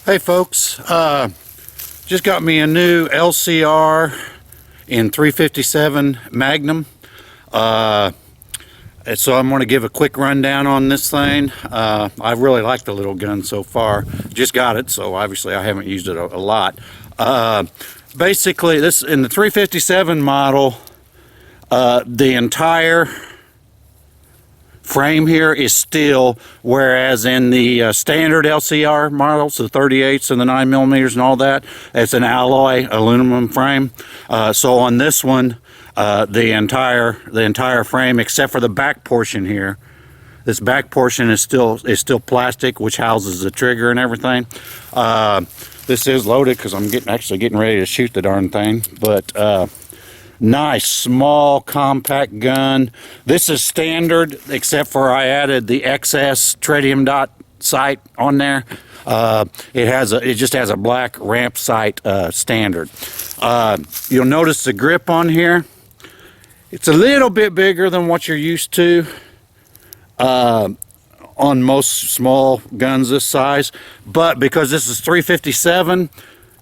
Hey folks, just got me a new LCR in 357 Magnum. So I'm going to give a quick rundown on this thing. I really like the little gun so far. Just got it, so obviously I haven't used it a lot. Basically, this in the 357 model, the entire frame here is steel, whereas in the standard LCR models, the 38s and the 9mm and all that, it's an alloy aluminum frame. So on this one, the entire frame, except for the back portion here, this back portion is still plastic, which houses the trigger and everything. This is loaded because I'm actually getting ready to shoot the darn thing, but nice, small, compact gun. This is standard, except for I added the XS tritium dot sight on there. It just has a black ramp sight standard. You'll notice the grip on here. It's a little bit bigger than what you're used to on most small guns this size, but because this is 357,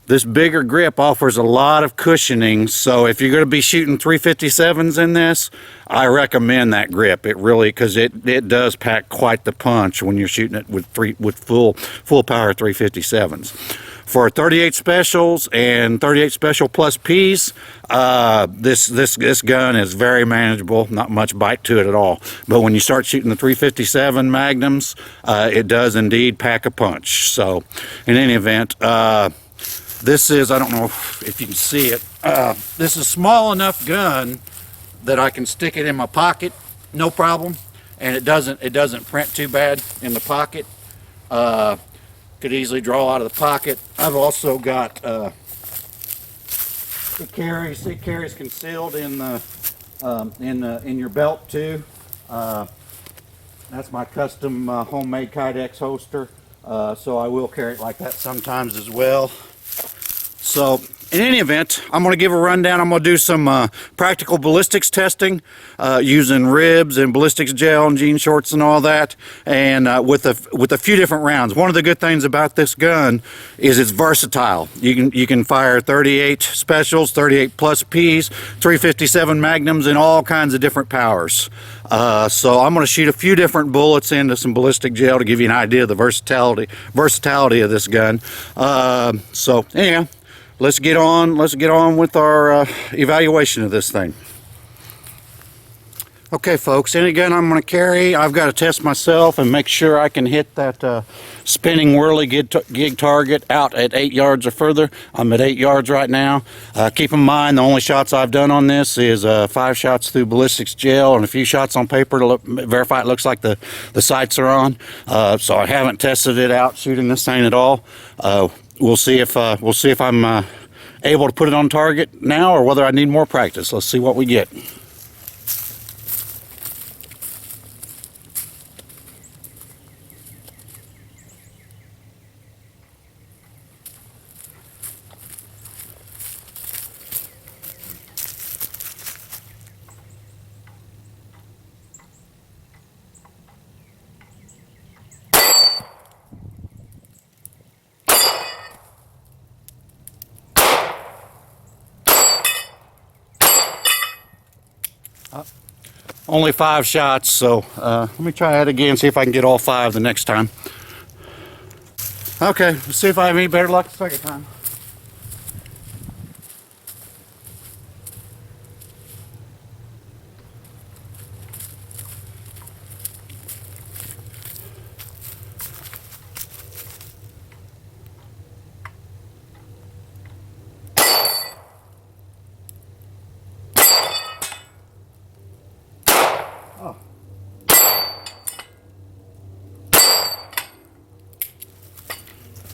this bigger grip offers a lot of cushioning. So if you're going to be shooting 357s in this, I recommend that grip. It really, because it does pack quite the punch when you're shooting it with full power 357s. For 38 specials and 38 special plus Ps, this gun is very manageable. Not much bite to it at all. But when you start shooting the 357 Magnums, it does indeed pack a punch. So in any event, this is, I don't know if you can see it, this is a small enough gun that I can stick it in my pocket, no problem, and it doesn't print too bad in the pocket. Could easily draw out of the pocket. I've also got it carries concealed in your belt too. That's my custom homemade Kydex holster, so I will carry it like that sometimes as well. So in any event, I'm going to give a rundown. I'm going to do some practical ballistics testing using ribs and ballistics gel and jean shorts and all that, and with a few different rounds. One of the good things about this gun is it's versatile. You can fire 38 specials, 38 plus Ps, 357 Magnums, and all kinds of different powers. So I'm going to shoot a few different bullets into some ballistic gel to give you an idea of the versatility of this gun. So anyhow, let's get on with our evaluation of this thing. Okay folks, any gun I'm going to carry, I've got to test myself and make sure I can hit that spinning Whirly-Gig target out at 8 yards or further. I'm at 8 yards right now. Keep in mind the only shots I've done on this is 5 shots through ballistics gel and a few shots on paper to verify it looks like the sights are on. So I haven't tested it out shooting this thing at all. We'll see if I'm able to put it on target now or whether I need more practice. Let's see what we get. Only 5 shots, so let me try that again, see if I can get all 5 the next time. Okay, let's see if I have any better luck the second time.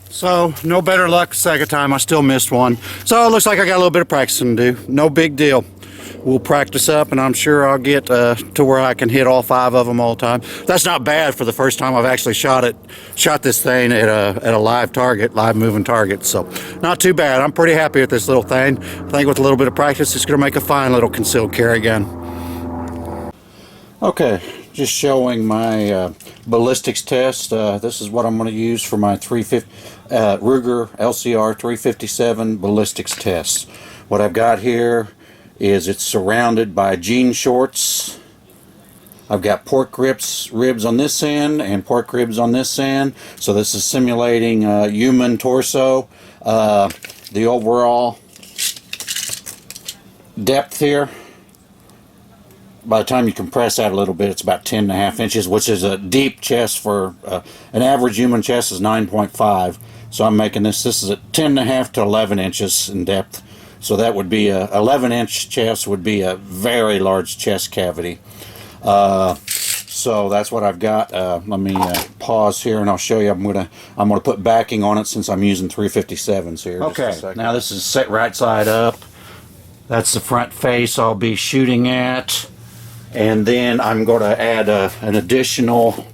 So, no better luck second time. I still missed one. So, it looks like I got a little bit of practicing to do. No big deal. We'll practice up, and I'm sure I'll get to where I can hit all 5 of them all the time. That's not bad for the first time I've actually shot this thing at a live target, live moving target. So, not too bad. I'm pretty happy with this little thing. I think with a little bit of practice, it's going to make a fine little concealed carry gun. Okay, just showing my ballistics test. This is what I'm going to use for my Ruger LCR 357 ballistics test. What I've got here is it's surrounded by jean shorts. I've got pork ribs on this end and pork ribs on this end. So this is simulating human torso. The overall depth here, by the time you compress that a little bit, it's about 10.5 inches, which is a deep chest. For an average human chest is 9.5. So I'm making this is at 10.5 to 11 inches in depth. So that would be a 11-inch chest would be a very large chest cavity. So that's what I've got. Let me pause here and I'll show you. I'm gonna put backing on it since I'm using 357s here. Okay. Now this is set right side up. That's the front face I'll be shooting at. And then I'm going to add an additional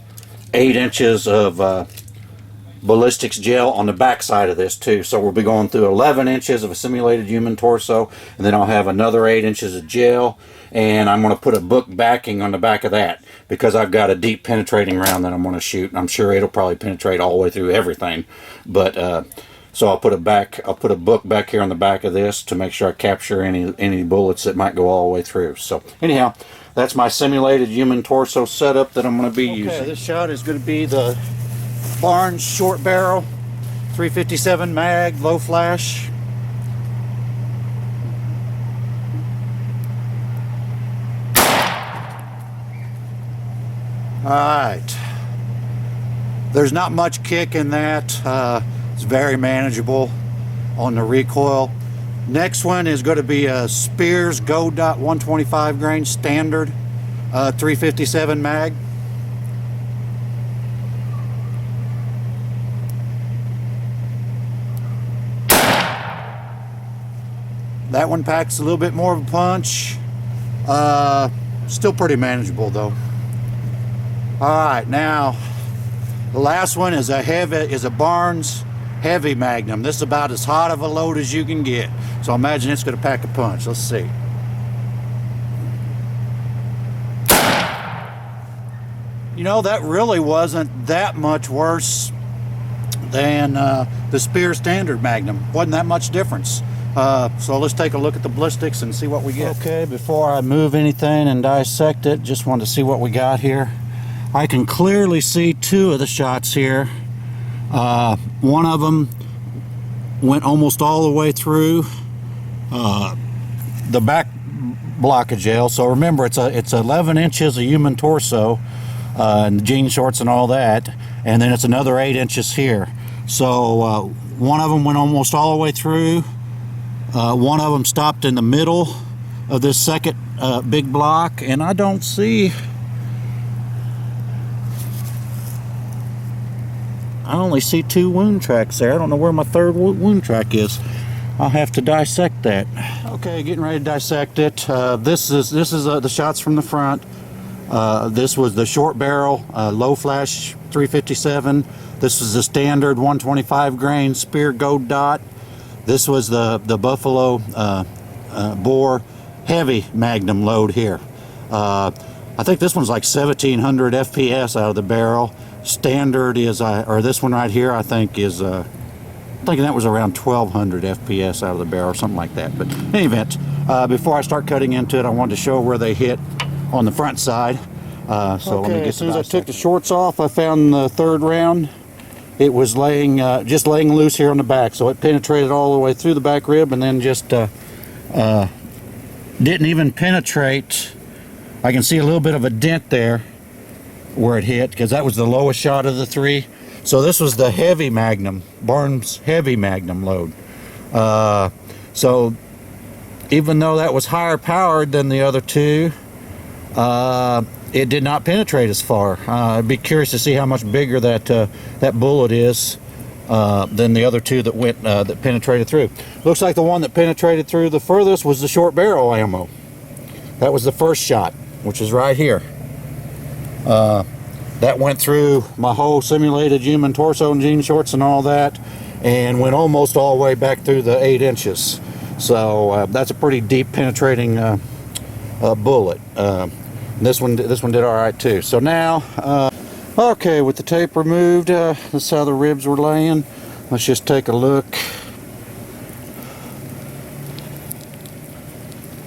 8 inches of ballistics gel on the back side of this too. So we'll be going through 11 inches of a simulated human torso, and then I'll have another 8 inches of gel, and I'm going to put a book backing on the back of that because I've got a deep penetrating round that I'm going to shoot, and I'm sure it'll probably penetrate all the way through everything. But so I'll put a book back here on the back of this to make sure I capture any bullets that might go all the way through. So anyhow, that's my simulated human torso setup that I'm going to be using. This shot is going to be the Barnes short barrel 357 mag low flash. Alright, there's not much kick in that. It's very manageable on the recoil. Next one is going to be a Spears Go Dot 125 grain standard 357 mag. That one packs a little bit more of a punch. Still pretty manageable though. Alright, now the last one is a Barnes heavy Magnum. This is about as hot of a load as you can get. So I imagine it's going to pack a punch. Let's see. You know, that really wasn't that much worse than the Spear Standard Magnum. Wasn't that much difference. So let's take a look at the ballistics and see what we get. Okay, before I move anything and dissect it, just wanted to see what we got here. I can clearly see two of the shots here. One of them went almost all the way through the back block of gel. So remember, it's 11 inches of human torso and the jean shorts and all that, and then it's another 8 inches here. So one of them went almost all the way through. One of them stopped in the middle of this second big block, and I don't see. I only see 2 wound tracks there. I don't know where my third wound track is. I'll have to dissect that. Okay, getting ready to dissect it. This is the shots from the front. This was the short barrel low flash 357. This was the standard 125 grain Spear Go Dot. This was the Buffalo bore heavy Magnum load here. I think this one's like 1700 FPS out of the barrel. Standard is, or this one right here, I think is, I'm thinking that was around 1200 FPS out of the barrel, or something like that. But in any event, before I start cutting into it, I wanted to show where they hit on the front side. So let me get. As soon as I took the shorts off, I found the third round. It was just laying loose here on the back, so it penetrated all the way through the back rib, and then just didn't even penetrate. I can see a little bit of a dent there where it hit, because that was the lowest shot of the 3. So this was the heavy Magnum, Barnes heavy Magnum load. So even though that was higher powered than the other 2, it did not penetrate as far. I'd be curious to see how much bigger that bullet is than the other 2 that went that penetrated through. Looks like the one that penetrated through the furthest was the short barrel ammo. That was the first shot, which is right here. That went through my whole simulated human torso and jean shorts and all that, and went almost all the way back through the 8 inches. So that's a pretty deep penetrating bullet. This one did all right too. So now Okay, with the tape removed, that's how the ribs were laying. Let's just take a look.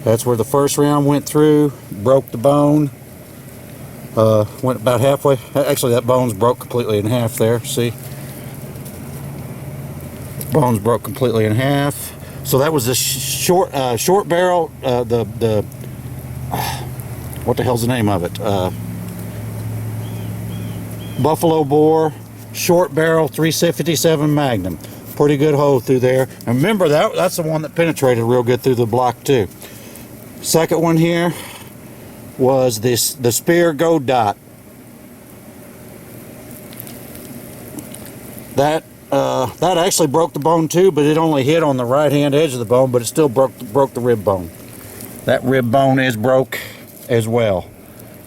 That's where the first round went through, broke the bone. Went about halfway. Actually, that bone's broke completely in half there. See? Bones broke completely in half. So that was the short barrel. What the hell's the name of it? Buffalo bore, short barrel, 357 Magnum. Pretty good hole through there. And remember, that's the one that penetrated real good through the block too. Second one here was the Spear Go Dot. That actually broke the bone too, but it only hit on the right hand edge of the bone, but it still broke the rib bone. That rib bone is broke as well.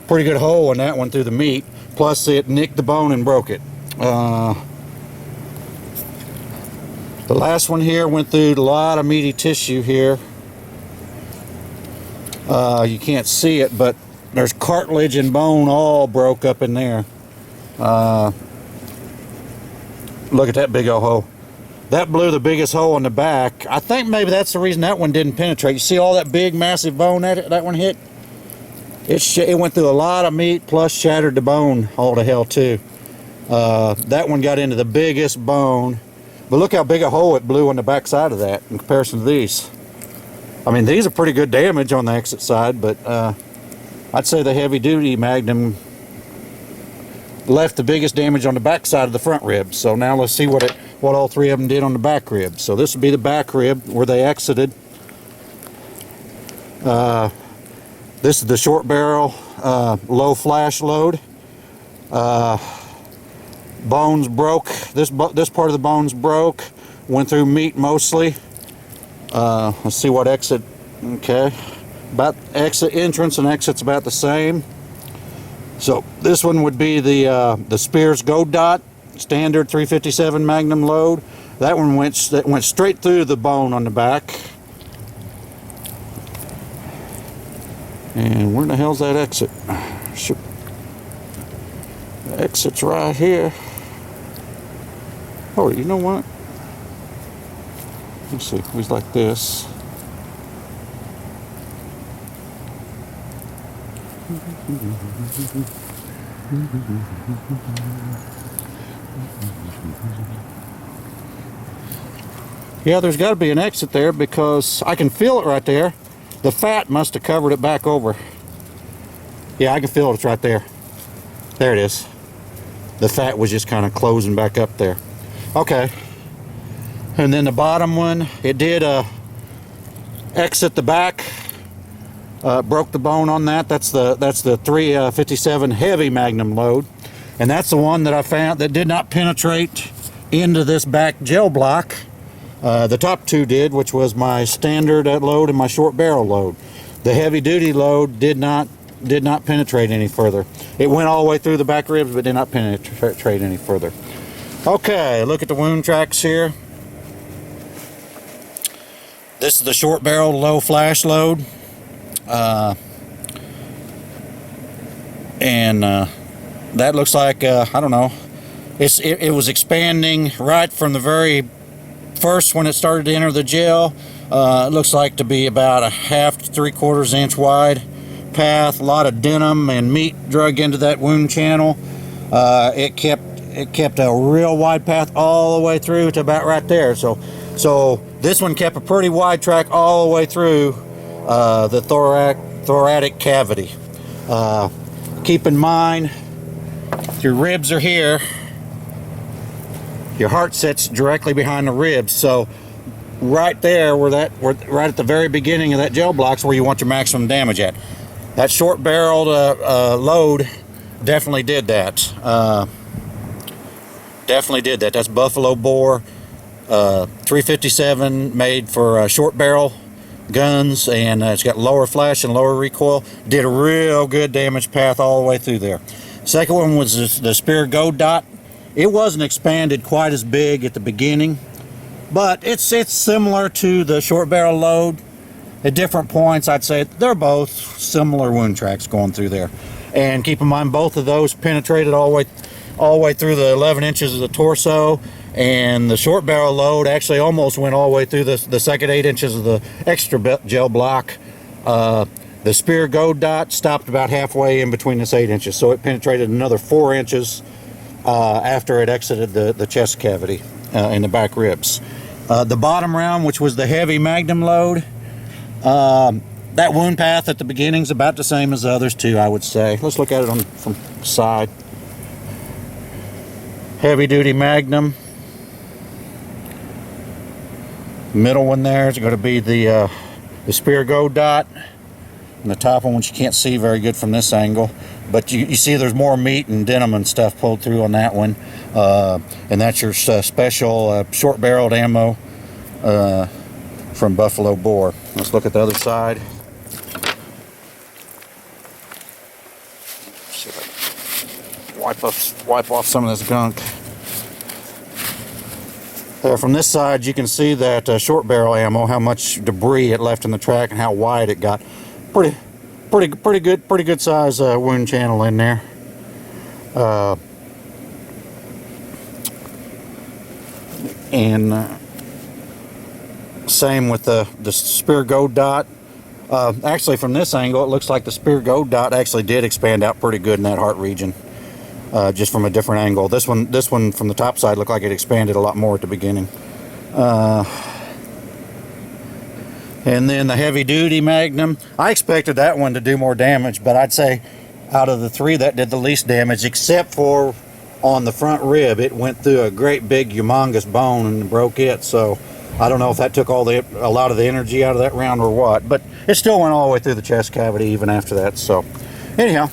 Pretty good hole in that one through the meat, plus it nicked the bone and broke it. The last one here went through a lot of meaty tissue here. You can't see it, but there's cartilage and bone all broke up in there. Look at that big old hole. That blew the biggest hole in the back. I think maybe that's the reason that one didn't penetrate. You see all that big, massive bone that one hit? It went through a lot of meat, plus shattered the bone all to hell too. That one got into the biggest bone. But look how big a hole it blew on the back side of that in comparison to these. I mean, these are pretty good damage on the exit side, but I'd say the heavy-duty Magnum left the biggest damage on the back side of the front ribs. So now let's see what all three of them did on the back ribs. So this would be the back rib where they exited. This is the short barrel low flash load. Bones broke. This part of the bones broke. Went through meat mostly. Let's see what exit. Okay, about exit, entrance and exit's about the same. So this one would be the Spears Go Dot standard 357 Magnum load. That one went straight through the bone on the back. And where the hell's that exit? Shoot. The exit's right here. Oh, you know what? Let's see, it was like this. Yeah, there's got to be an exit there because I can feel it right there. The fat must have covered it back over. Yeah, I can feel it. It's right there. There it is. The fat was just kind of closing back up there. Okay. And then the bottom one, it did exit the back. Broke the bone on that. That's the 357 heavy Magnum load. And that's the one that I found that did not penetrate into this back gel block. The top two did, which was my standard load and my short barrel load. The heavy duty load did not penetrate any further. It went all the way through the back ribs, but did not penetrate any further. Okay, look at the wound tracks here. This is the short barrel low flash load. That looks like, I don't know, it was expanding right from the very first when it started to enter the gel. It looks like to be about a 1/2 to 3/4 inch wide path. A lot of denim and meat drug into that wound channel. It kept a real wide path all the way through to about right there. So this one kept a pretty wide track all the way through the thoracic cavity. Keep in mind, your ribs are here. Your heart sits directly behind the ribs, so right there, right at the very beginning of that gel block's where you want your maximum damage at. That short barreled load definitely did that. Definitely did that. That's Buffalo bore 357, made for short barrel guns, and it's got lower flash and lower recoil. Did a real good damage path all the way through there. Second one was the Spear Go Dot. It wasn't expanded quite as big at the beginning, but it's similar to the short barrel load. At different points, I'd say they're both similar wound tracks going through there. And keep in mind, both of those penetrated all the way all the way through the 11 inches of the torso, and the short barrel load actually almost went all the way through the second 8 inches of the extra gel block. The spear gold dot stopped about halfway in between this 8 inches, so it penetrated another 4 inches after it exited the chest cavity in the back ribs. The bottom round, which was the heavy Magnum load, that wound path at the beginning is about the same as the others too, I would say. Let's look at it from the side. Heavy duty Magnum. Middle one there is going to be the spear gold dot. And the top one, which you can't see very good from this angle, but you see there's more meat and denim and stuff pulled through on that one, and that's your special short barreled ammo from Buffalo Boar. Let's look at the other side. See if I can wipe off some of this gunk. From this side you can see that short barrel ammo, how much debris it left in the track and how wide it got. Pretty good size wound channel in there. And same with the spear gold dot. Actually, from this angle, it looks like the spear gold dot actually did expand out pretty good in that heart region, just from a different angle. This one from the top side looked like it expanded a lot more at the beginning. And then the heavy duty Magnum, I expected that one to do more damage, but I'd say out of the three that did the least damage, except for on the front rib. It went through a great big humongous bone and broke it, so I don't know if that took a lot of the energy out of that round or what, but it still went all the way through the chest cavity even after that. So anyhow,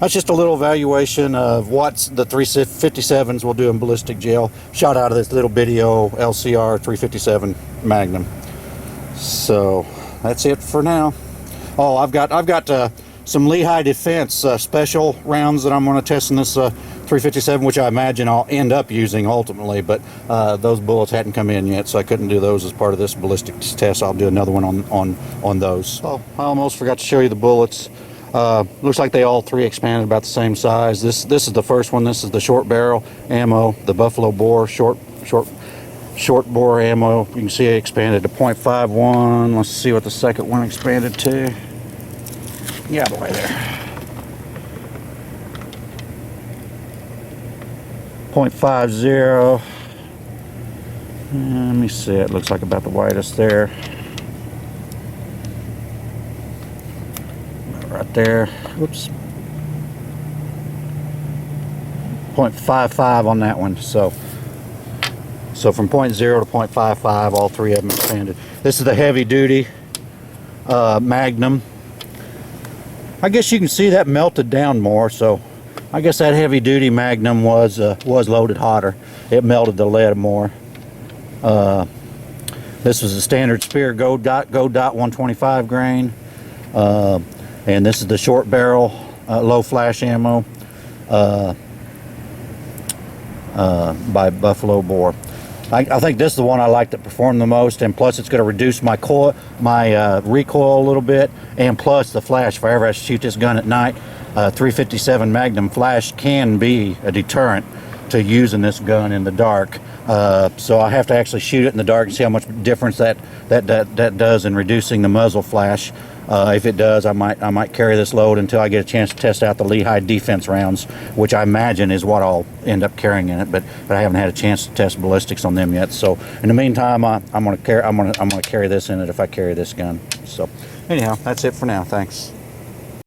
that's just a little evaluation of what the 357s will do in ballistic gel, shot out of this little video LCR 357 Magnum. So that's it for now. Oh, I've got some Lehigh Defense special rounds that I'm going to test in this 357, which I imagine I'll end up using ultimately, but those bullets hadn't come in yet, so I couldn't do those as part of this ballistics test. I'll do another one on those. Oh, I almost forgot to show you the bullets. Looks like they all three expanded about the same size. This is the first one. This is the short barrel ammo, the Buffalo Boar short bore ammo. You can see it expanded to .51. Let's see what the second one expanded to. Yeah, out of the way there. .50. Let me see. It looks like about the widest there. Right there. Whoops. .55 on that one. So from .0 to .55, all three of them expanded. This is the heavy duty Magnum. I guess you can see that melted down more, so I guess that heavy duty Magnum was loaded hotter. It melted the lead more. This was the standard spear gold dot 125 grain, and this is the short barrel low flash ammo by Buffalo Boar. I think this is the one I like that performed the most, and plus it's going to reduce my recoil a little bit, and plus the flash. If I ever have to shoot this gun at night, 357 Magnum flash can be a deterrent to using this gun in the dark. So I have to actually shoot it in the dark and see how much difference that does in reducing the muzzle flash. If it does, I might carry this load until I get a chance to test out the Lehigh Defense rounds, which I imagine is what I'll end up carrying in it. But I haven't had a chance to test ballistics on them yet. So in the meantime, I'm gonna carry this in it if I carry this gun. So anyhow, that's it for now. Thanks.